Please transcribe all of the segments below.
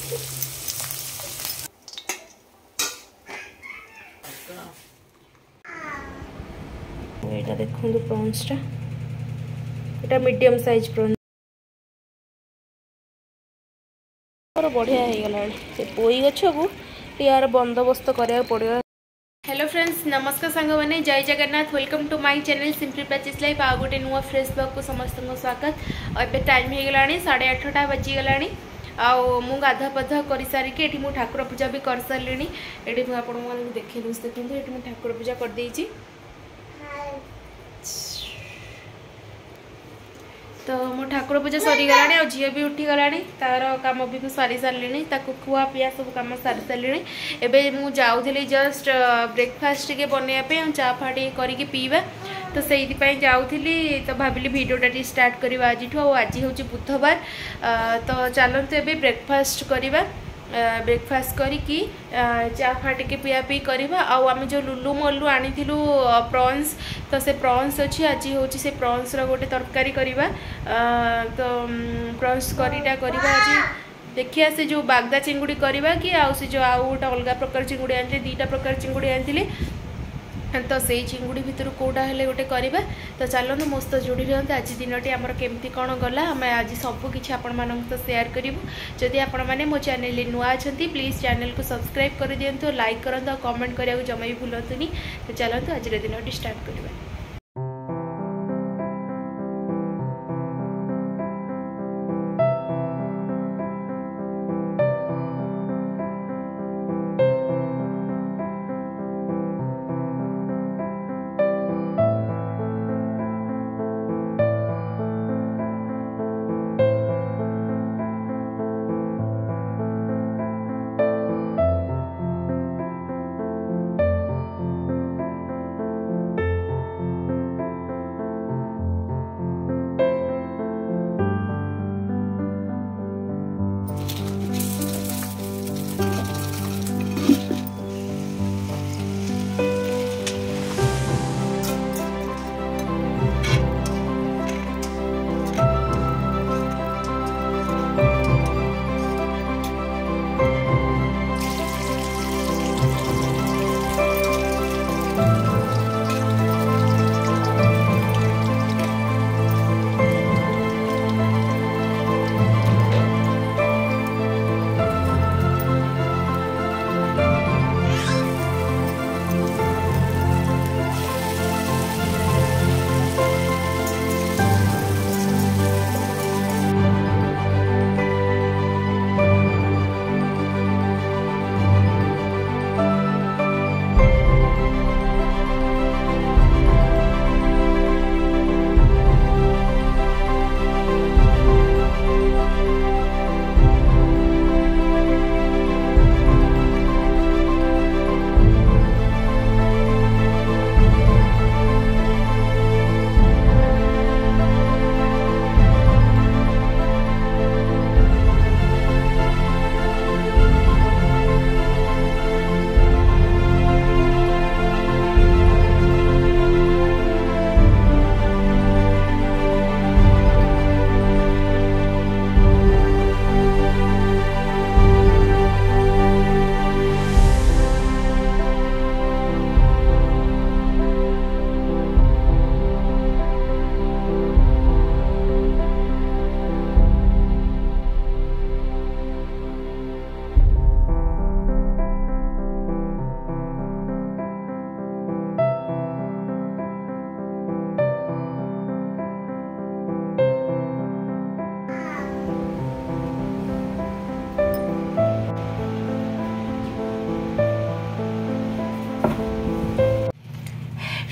ये देखो प्रॉन्सटा ये मीडियम साइज प्रॉन्स बढ़िया हो गला पोई गछ को यार बंदोबस्त करा पड़ो। हेलो फ्रेंड्स नमस्कार सांग मैंने Jay Jagannath welcome to my channel simply patches life आ गोटे नुआ फ्रेश ब्लॉग को समस्त स्वागत। और टाइम हो गला 8:30 बजीगला मु गाधा पाधा कर सारिकी ये मुझे ठाकुर पूजा भी कर सारे ये मुझे देखे देखते ये मुझे ठाकुर पूजा कर तो मो ठाकुर पूजा सरीगला और झील भी उठीगला तार कम भी सारी सारे खुआ पिया सब कम सारी सारे एवं मुझे जाऊली जस्ट ब्रेकफास्ट टे बनवाई चा फा करके पीवा तो से जाऊली तो भाविली भिडियोटा टी स्टार्ट करवा आज आज हूँ बुधवार तो चलते एवं ब्रेकफास्ट करवा ब्रेकफास्ट करी चा फा टे पिया पी करवा आम जो लुलु मल्लु आनी प्रॉन्स तो से प्रॉन्स अच्छी आज हूँ से प्रॉन्स गोटे तरकारी करवा तो प्रॉन्स करीटा करवा आज देखिए से जो बागदा चिंगुड़ी करवा कि आउ से जो आउ गोटे अलग प्रकार चिंगुड़ी आनी 2टा प्रकार चिंगुड़ी आनी तो से चिंगुड़ी भितर कौटा हेले गोटे करवा तो चलते मो सहित जोड़ी रही आज दिनटी आमर केमती कौन गला आम आज सबकि आपण मान तो सेयार करूँ जदि आपण मैंने मो चैनल नुआ अच्छा प्लीज चैनल को सब्सक्राइब कर दिंतु लाइक करते और कमेंट करने को जमा भी भूलतुनि तो चलते आज दिनटी स्टार्ट करवा।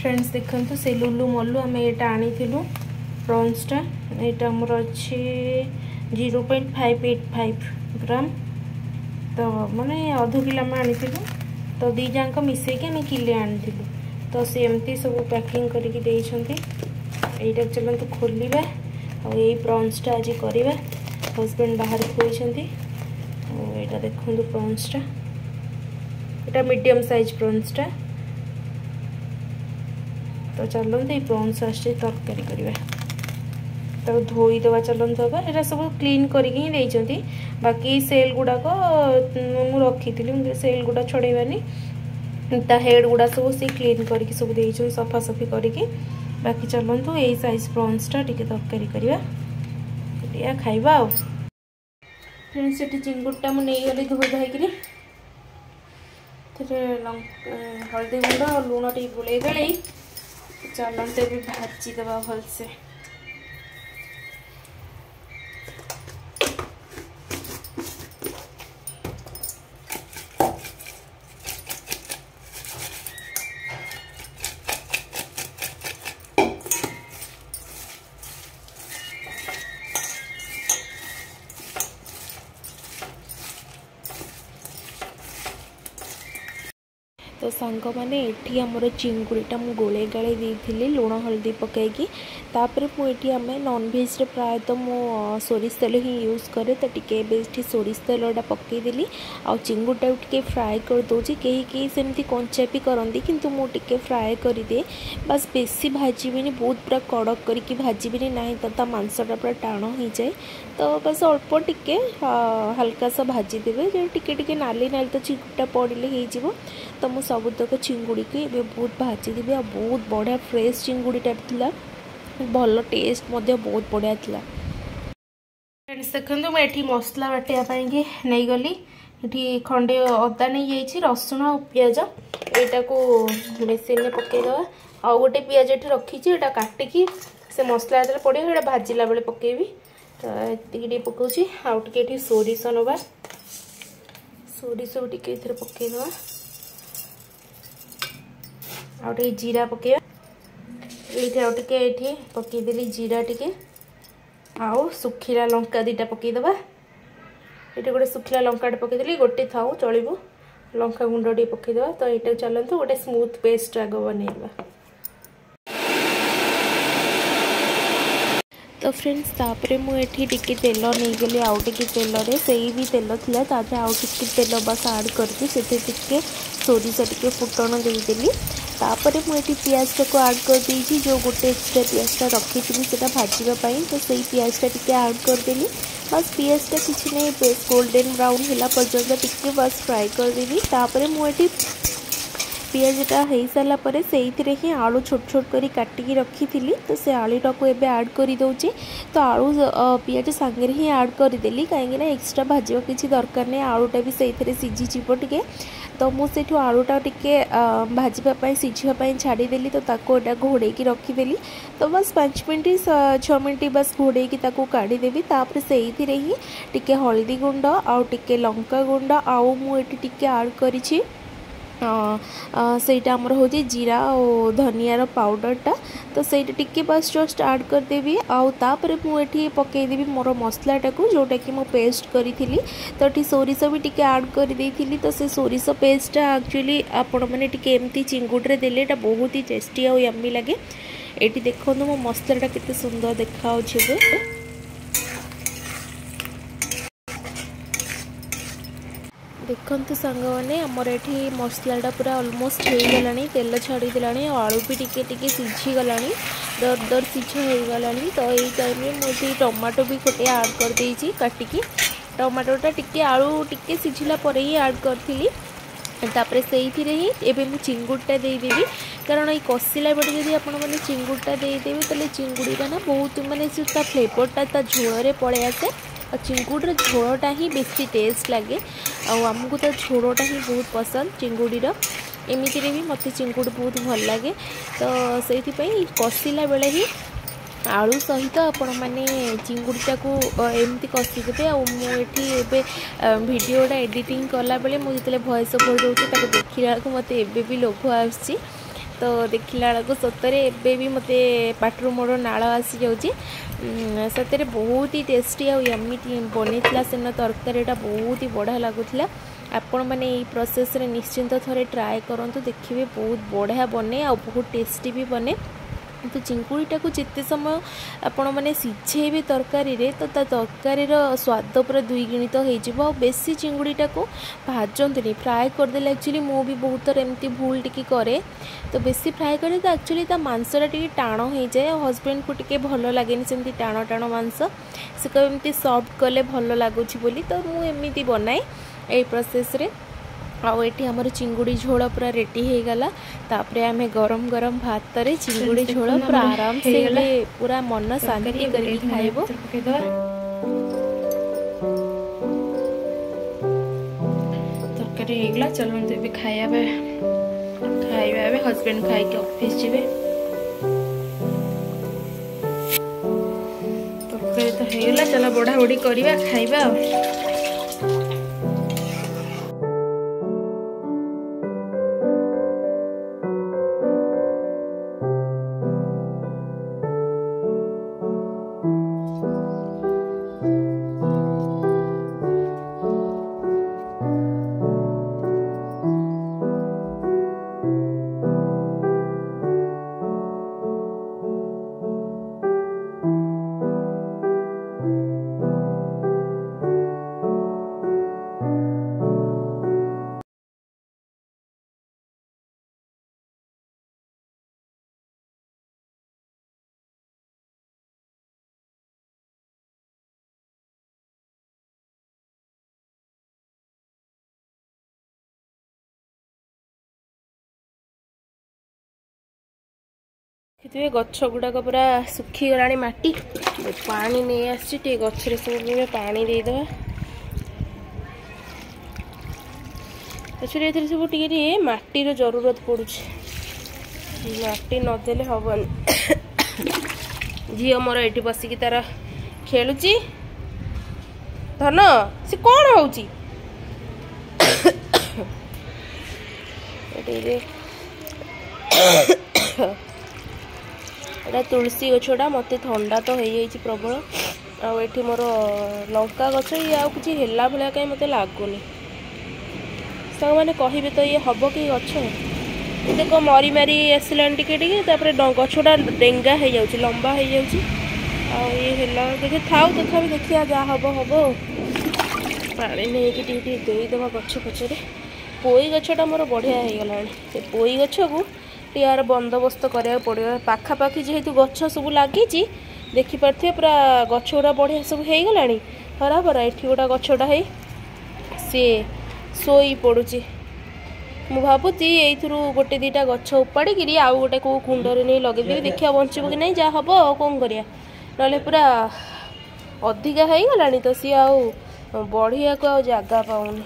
फ्रेंड्स देखते से लुलु मल्लु आम ये आनी प्रॉन्सटा यहाँ आमर अच्छे 0.585 ग्राम तो माने अध किलो आम आनी तो दी जाक मिसेक आम किले आनी तो सी एमती सब पैकिंग करके यहाँ चलते खोलिया और यही प्रॉन्सटा आज करवा हजबैंड बाहर खोई यहाँ देखो प्रॉन्सटा यहाँ मीडियम साइज प्रॉन्सटा तो चलते प्रॉन्स आस तरकारी करवा। तो धोईदेवा चलते हाँ यहाँ सब क्लीन करके बाकी सेल गुड़ाक मुझे रखी सेल गुड़ा छड़ेबानी ता हेड गुड़ा सब सी क्लीन करके सब सफासफी करके बाकी चलतु यही साइज प्रॉन्सटा टिके तरकारी करवा खाइबा फ्रेंड्स ये चिंगुटा मुझे गली धोई धाई हल्दी गुंड और लुण टे बुले गले चलते भी भाजीदेवा भलसे तो सांग मैंने ये आमर चिंगुड़ीटा मु गोले गाले देती लुण हल्दी पकईकी तापर मुझे आम नॉनभेज प्राय तो मु सोरिष तेल ही यूज करे तो टी सोरिष तेलटा पकईदेली आ चिंगुटा टे फ्राए कर दूसरी कहीं सेमती कंचा भी करती किंतु मुझे फ्राए कर दिए बस बेसी भाजबिनी बहुत पूरा कड़क करके भाजबिनी ना तो मांसटा पूरा टाण हो जाए तो बस अल्प टिके हल्का सा भाजीदेवे जो टिके नाली नाली तो चिंगुटा पड़े हो तो मुझे सबुतक चिंगुड़ी की बहुत भाजीदेवी आ बहुत बढ़िया फ्रेश चिंगुड़ी टाइप थी भल टेस्ट बहुत बढ़िया थी। फ्रेंड्स देखो मुझे मसला बाटियापाई नहीं गली ये खंडे अदा नहीं जाइए रसुण और पिज यहाँ को मेसीन में पकईदे आ गोटे पिज ये रखी काटिकी से मसला जो पड़े ये भाजिला बेले पकेबी तो ये पकाऊँगी आउ टे सोरिष नवा सोरिष टे पकईदे आउटे जीरा पकईवा ये पकईदेली जीरा टिके आउ सुखिला लंका दीटा पकईदबा ये गोटे सुखिला लंकाटे पकईदेली गोटे थाऊ चलो लंका गुंड टे पकईदबा तो ये चलतु गोटे स्मूथ पेस्ट आग बनइबा। तो फ्रेंड्स तापर मुझे टिके तेल नहीं गली आउ टिके तेल से भी तेल थिला तापर आउ टिके तेल बस ऐड करके से सोरिष टिके फुटण देदेली तापर मुझे पियाजटा को ऐड कर देती जो गोटे एक्स्ट्रा पियाजटा रखी थी भाजवाई तो सही पियाजटा टिके ऐड करदेली बस पियाजटा किसी नहीं बेस गोल्डन ब्राउन है पर्यंत टिके बस फ्राए करदेवी तापर मुझे पियाजटा हो सारा पर से ही आलू छोट छोट कर काटिकी रखी थी तो से आलूटा को एबे ऐड कर दौचे तो आलू पियाज सांगे ही ऐड करदेली कहीं एक्स्ट्रा भाजवा किसी दरकार नहीं आलूटा भी से सीझीज टे तो मुझे आलूटा टिके भाजवाई सीझापी छाड़देली तो यहाँ घोड़े रखीदेली तो बस 5 मिनट 6 मिनट बस घोड़े काढ़ीदेवी तापर से ही टिके हल्दी गुंड आउ टिके लंका गुंड आउ मुझे टिके ऐड करी सेटा आमर हो जीरा और धनियार पाउडरटा तो सेटा टिके बस जस्ट ऐड करदेवी आउ तापर मुझे पकईदेवी मोर मसलाटा को जोटा कि मो पेस्ट करी तो ये सोरिष भी टिके ऐड कर देती तो से सोरिष पेस्टा एक्चुअली आपण मैंने टिके एमती चिंगुड़ी देले बहुत ही टेस्टी और यम्मी लगे ये देखो मो मसलाटा केते सुंदर देखा देखु सांग मैंने आमर ये मसलाटा पूरा ऑलमोस्ट हो गलानी तेल छाड़ीदेला आलू भी टिके सीझीगला दर दर सीझ हो गला तो यही टाइम में मुझे टमाटो भी गोटे ऐड कर देती काटिकी टमाटोटा टिके आलू टिके सीझिला पर ही ऐड करी तापर से ही एवं मुझे चिंगुड़टा देदेवी कारण ये कषिला बेटे जब आपने चिंगुड़टा देदेवे तो चिंगुड़ीटा ना बहुत मानने फ्लेवरटा झोल पलि आसे और चिंगुड़ीर झोलटा ही बेसी टेस्ट लगे आमको तो झोलटा ही बहुत पसंद चिंगुड़ीर एमती भी मत चिंगुड़ी बहुत भल लगे तो से कषिला बेले ही आलू सहित आपण मैंने चिंगुड़ीटा को एमती कषिदेवे आए भिडियोटा एडिटिंग कला बेले मुझे भॉइस ओवर दूसरी देखला मत भी लोभ आसी तो देखला सतरे एबे भी मते पाटरू मोर नाल आसी जाउची सतरे बहुत ही टेस्टी और यम्मी बनी सेन तरकारीटा बहुत ही बढ़िया लगुला आपण मैंने ये प्रोसेस रे निश्चिंत थरे ट्राए करंतु देखिए बहुत बढ़िया बने आ बहुत टेस्टी भी बने तो चिंगुड़ीटा को जिते समय आपण मैंने सिझेबे तरकारी रे तो तरकारी स्वाद पूरा द्विगुणित हो बेसी चिंगुड़ीटा को भाजंतनी फ्राए करदेले एक्चुअली मु भी बहुत थर एमती भूल टी करे तो बेसी फ्राए करे तो एक्चुअली ता मांसटा टी टाण हो जाए हस्बैंड को टी भल लगे सेमती टाण टाण मांस से कभी सॉफ्ट कले भल लगुच बोली तो मुझे बनाए यही प्रोसेस रे आउटी आमर चिंगुड़ी झोल पूरा रेडी हो गला तापरे आमे गरम गरम भात रे चिंगुड़ी झोल पूरा आराम से पूरा मन शांति करके खाइबो तरकारी हो गला चलो हम खाइबे हस्बैंड खाई के ऑफिस जीवे तरकारी तो हो गला चलो बड़ा बड़ी करबा खाइबा देखिए गछ गुड़ाक पूरा सुखी गला माटी पानी नहीं आसटे गचरे सब पानी देदेवा गचरे सब टे माटीर जरूरत पड़ू माटी नदेले हबन झील मोर ये बसिकी तार खेलुची धन से कौन हो एटा तुलसी गछटा मत ठंडा तो हो जाए प्रबल आठी मोर लंका गछ ये आउ कि है भाया कहीं मत लगुनि सांग मैंने कहे तो ये हम कि गछ देख मरी मारी आसला टे गछटा डेंगा हो जाऊँ लंबा हो जाऊँ देखे थाउ तथा देखिए जहाँ हम हम पा नहीं देदेवा गछ पचरे पोई गछटा मोर बढ़िया हो गला से पोई गछ को यार बंदोबस्त करा पड़ो पाखापाखि जेहेतु गछ सब लगी देखिपे पूरा गछ गुड़ा बढ़िया सब हो गला हरा भरा ये गोटा गछटा है सी शोई पड़ुची मु भावुची ये गोटे दीटा गछ उपाड़ी आउ गोटे कौ कुंडे नहीं लगे देखा बचब कि नहीं जहाँ हम कौन करिया ना पूरा अधिका हो गला तो सी आउ बढ़िया को जगह पाऊनी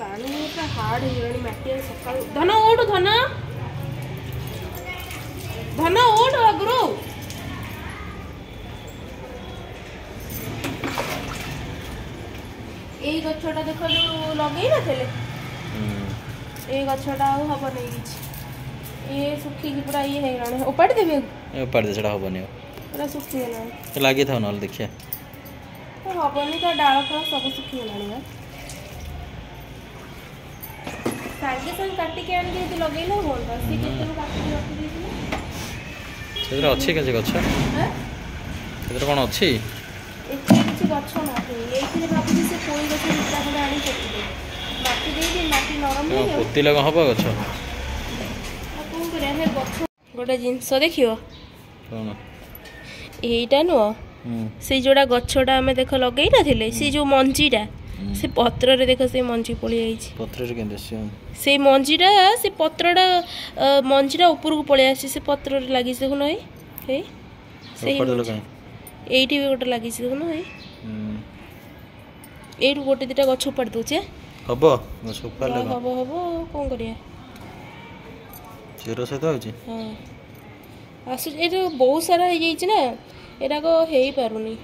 पानी हार्ड हो गला मटी सका धन ओठ धन धन ओठ आगु यही गछटा देख जो लगे ना ये गछटा हम नहीं ये सुखी पूरा ये है उपाड़ी देवी उपाड़ी दे सेटा हबनी पूरा सुखी गला लागी था न देखिए तो हबनी तो डाल फल सब सुखी गला सागे संग काटी के आन के लगे ना बोल बस ये केतनो काटी रखी देथिले सेदर अछि के गछ हैं सेदर कोन अछि एते किछि गछ नाही एइथिले भाबुछि से कोई गछ निकला खडा आनी पड़िले माटी देई दे माटी नरम हो पोती लगा हबो गछ आ कोन करे हे गछ गोटे जिंस देखियो कोन एइटा नो से जोड़ा गछटा हमें देख लगे ना थिले से जो मंजीटा से पत्र रे देख से मंजी पड़ी आइछि पत्र रे केंदे से मंजीटा से पत्रटा मंजीटा ऊपर को पड़े आसी से पत्र रे लागि से कोन हे से एइठी भी गोटे लागि से कोन हे एइठु गोटे दिटा गछ उपाड़ दोचे हबो गछ उपाड़ लगा हबो हबो कोन करिया चेरो से तो होची हां आसु ए जो बहुत सारा हो जाइछि ना एरा को हेई पारुनी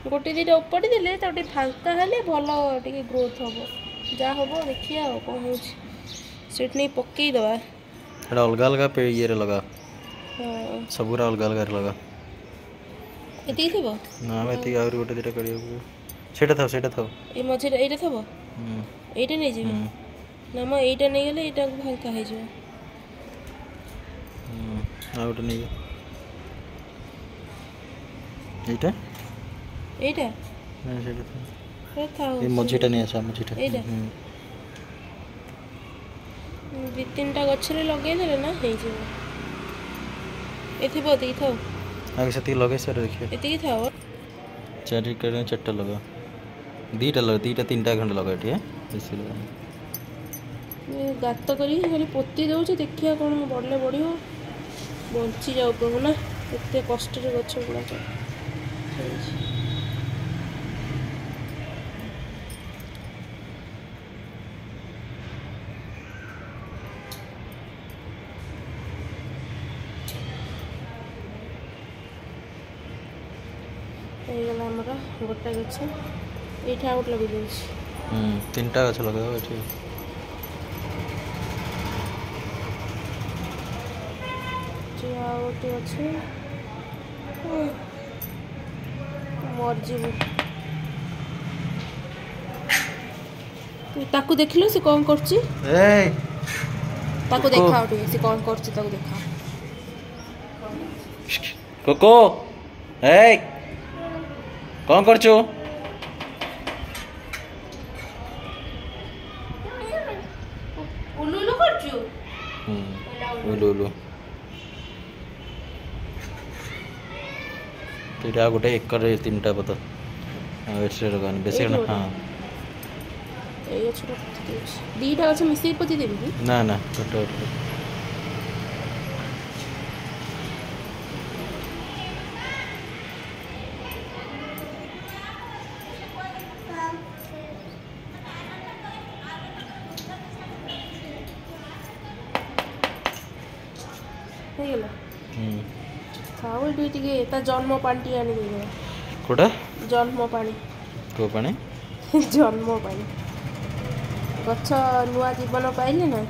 गोटे दिटा उपाड़ी देले तो फांका हेले भल टे ग्रोथ हम जहाँ हम देखिए कौन हो नहीं पकई दवा अलग अलग पे ये लगा सब अलग अलग लगा एती थबो ना एती और गोटे दिटा करियो सेटा था ए मझे एटा थबो एटा नै जेबी ना म एटा नहीं गले एटा फांका हो जाए आ गोटे नहीं एटा एटा ना सेटा ए था ये मझीटा नहीं आसा मझीटा एटा दी तीनटा गछरे लगे देले ना हे जे एथि बदी थाओ आगे से लगे सर देखिए एति थाओ चार कर चारटा लगा दीटा लगा दीटा तीनटा खंड लगा एठी बेसी लगा गात करी खाली पोती दउछ देखिया कोन बडले बढियो बंची जाऊ प्रभु ना एते कष्ट रे गछ गुडा ହେଇଗଲା ଆମର ଗୋଟେ ଗଛ ଏଇଠି ଆଉ ଗୋଟେ ଲଗେଇ ଦେଉଛି ତିନିଟା ଗଛ ଲଗାଅ ଏଠି ଆଉ ଗୋଟେ ଅଛି ମରିଯିବୁ ତାକୁ ଦେଖିଲୁ ସେ କ'ଣ କରୁଛି ତାକୁ ଦେଖାଅ ଟିକେ ସେ କ'ଣ କରୁଛି ତାକୁ ଦେଖାଅ କୋକୋ ଏଇ କ'ଣ କରୁଛୁ ଉଲୁ ଉଲୁ କରୁଛୁ ଉଲୁ ଉଲୁ ଏଇଟା ଗୋଟେ ଏକରେ ତିନିଟା ପତ ଏକ୍ସଟ୍ରା ଲଗାନି ବେଶୀ ହଁ ଏଇ ଗଛଟା ପୋତି ଦେଉଛି ଦୁଇଟା ଗଛ ମିଶେଇକି ପୋତି ଦେବି କି ନା ନା ଗୋଟେ ହେଇଗଲା ଖାଉ ଏଠି ଟିକେ ତା ଜନ୍ମ ପାଣି ଟିକେ ଆଣି ଦେଇଦେବା କୋଉଟା ଜନ୍ମ ପାଣି କୋଉ ପାଣି ଜନ୍ମ ପାଣି ଗଛ ନୂଆ ଜୀବନ ପାଇଲେ ନା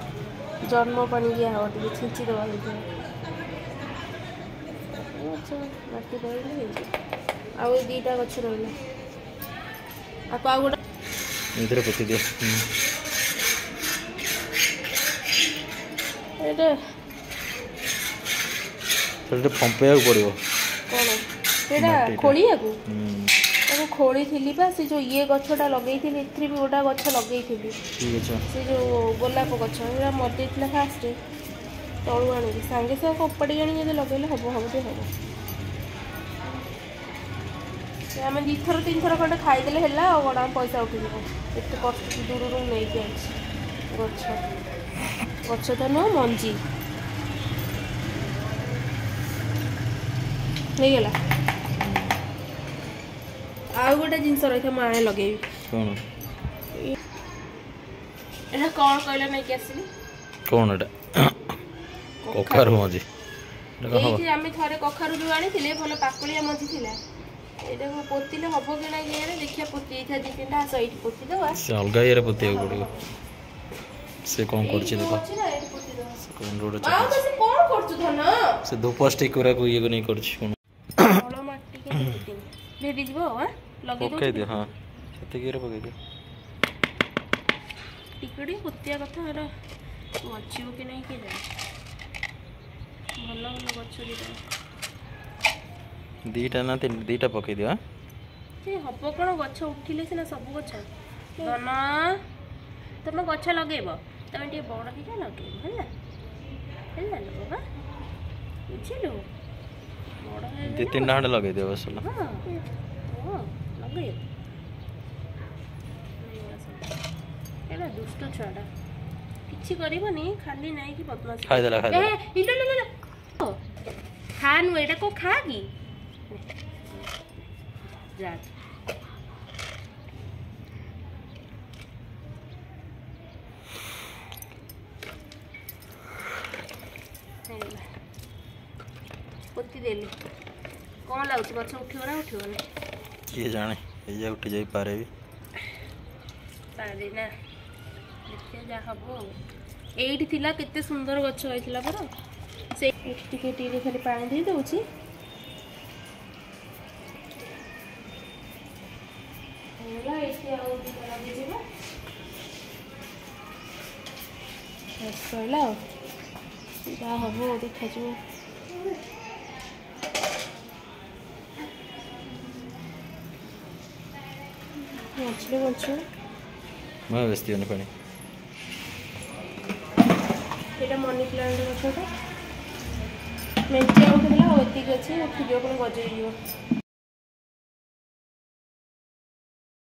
ଜନ୍ମ ପାଣି ଦିଆ ହେବ ଟିକେ ଛିଞ୍ଚିଦେବା ହେଇଯିବ ଗଛ ମାଟି ରହିଲେ ହେଇଯିବ ଆଉ ଏଇ ଦୁଇଟା ଗଛ ରହିଲା ଆକୁ ଆଉ ଗୋଟେ ଏଥିରେ ପୋତି ଦିଅ ଏଇଟା ସେଟା ଫମ୍ପେଇବାକୁ ପଡ଼ିବ କ'ଣ ସେଇଟା ଖୋଳିବାକୁ ତାକୁ ଖୋଳିଥିଲି ବା ସେ ଯେଉଁ ଇଏ ଗଛଟା ଲଗେଇଥିଲି ଏଥିରେ ବି ଗୋଟା ଗଛ ଲଗେଇଥିଲି ସେ ଯେଉଁ ଗୋଲାପ ଗଛ ସେଇଟା ମରିଯାଇଥିଲା ଫାଷ୍ଟ ତଳୁ ଆଣିକି ସାଙ୍ଗେ ସାଙ୍ଗେ ଉପାଡ଼ିକି ଆଣିକି ଯଦି ଲଗେଇଲେ ହେବ ଟିକେ ହେବ ଆମେ 2 ଥର 3 ଥର ଖଣ୍ଡେ ଖାଇଦେଲେ ହେଲା ଆଉ କ'ଣ ଆମ ପଇସା ଉଠିଯିବ ଏତେ କଷ୍ଟ ଦୂରରୁ ନେଇକି ଆଣିଛି ଗଛ ତ ନୁହଁ ମଞ୍ଜି ହେଇଗଲା ଆଉ ଗୋଟେ ଜିନିଷ ରହିଥା ମୁଁ ଆଣେ ଲଗେଇବି କ'ଣ ଏଇଟା କ'ଣ କହିଲା ନେଇକି ଆସିଲି କ'ଣ ଏଇଟା କଖାରୁ ମଞ୍ଜି ଏଇଠି ଆମେ ଥରେ କଖାରୁ ଯେଉଁ ଆଣିଥିଲେ ଭଲ ପାକୁଳିଆ ମଞ୍ଜି ଥିଲା ଏଇଟାକୁ ପୋତିଲେ ହବ କି ନା ଇଏରେ ଦେଖିବା ପୋତି ଦେଇଥିବା 2-3ଟା ଆସ ଏଇଠି ପୋତି ଦେବା ସେ ଅଲଗା ଇଏରେ ପୋତିବାକୁ ପଡ଼ିବ ସେ କ'ଣ କରୁଛି ଦେଖ କ'ଣ କରୁଛୁ ଧନ ସେ ଧୂପ ଷ୍ଟିକ୍ ଗୁଡ଼ାକୁ ଇଏକୁ ନେଇ କରୁଛି କ'ଣ ଭେଦିଯିବ ପକାଇ ଦିଅ ହଁ ସେତିକିରେ ପକାଇ ଦିଅ ଟିକେ ଟିକେ ପୋତିବା କଥା ଏଇଟା ବଞ୍ଚିବ କି ନାହିଁ କିଏ ଜାଣେ ଭଲ ଭଲ ଗଛ ଦୁଇଟା ନା ଦୁଇଟା ପକାଇ ଦିଅ ସେ ହବ କ'ଣ ଗଛ ଉଠିଲେ ସିନା ସବୁ ଗଛ ଧନ ତମେ ଗଛ ଲଗେଇବ ତମେ ଟିକେ ବଡ଼ ହେଇକା ଲଗେଇବ ହେଲା ହେଲା ବାବା ବୁଝିଲୁ ବଡ଼ 2-3ଟା ଖଣ୍ଡେ ଲଗେଇ ଦିଅ ବସ ହଁ ଲଗେଇବ ଏଇଟା ଦୁଷ୍ଟ ଛୁଆଟା କିଛି କରିବନି ଖାଲି ନାଇକି ବଦମାସ ଖାଇଦେଲା ଖା ନୁ ଏଇଟା କ'ଣ ଖା କି ଯା ପୋତି ଦେଲି କ'ଣ ଲାଗୁଛି ଗଛ ଉଠିବ ନା ଉଠିବନି କିଏ ଜାଣେ ଏଇଆ ଉଠି ଯାଇପାରେ ବି ପାରେ ନା ଦେଖିବା ଯାହା ହବ ଆଉ ଏଇଠି ଥିଲା କେତେ ସୁନ୍ଦର ଗଛ ହେଇଥିଲା ପରା ସେ ଟିକେ ଟିକେ ଖାଲି ପାଣି ଦେଇ ଦେଉଛି ହେଇଗଲା ଏଇଠି ଆଉ ଦୁଇଟା ଲଗେଇଯିବା ସରିଲା ଆଉ ଯାହା ହେବ ଦେଖାଯିବ। ବଞ୍ଚିଲେ ବଞ୍ଚିବ। ମୁଁ ବେଶୀ ଦିଅନି ପାଣି। ଏଇଟା ମନି ପ୍ଲାଣ୍ଟ ଗଛଟା ମେଞ୍ଚେ ଉଠିଥିଲା ଆଉ ଏତିକି ଅଛି ଉଠିଯିବ ପୁଣି ଗଜେଇ ଯିବ।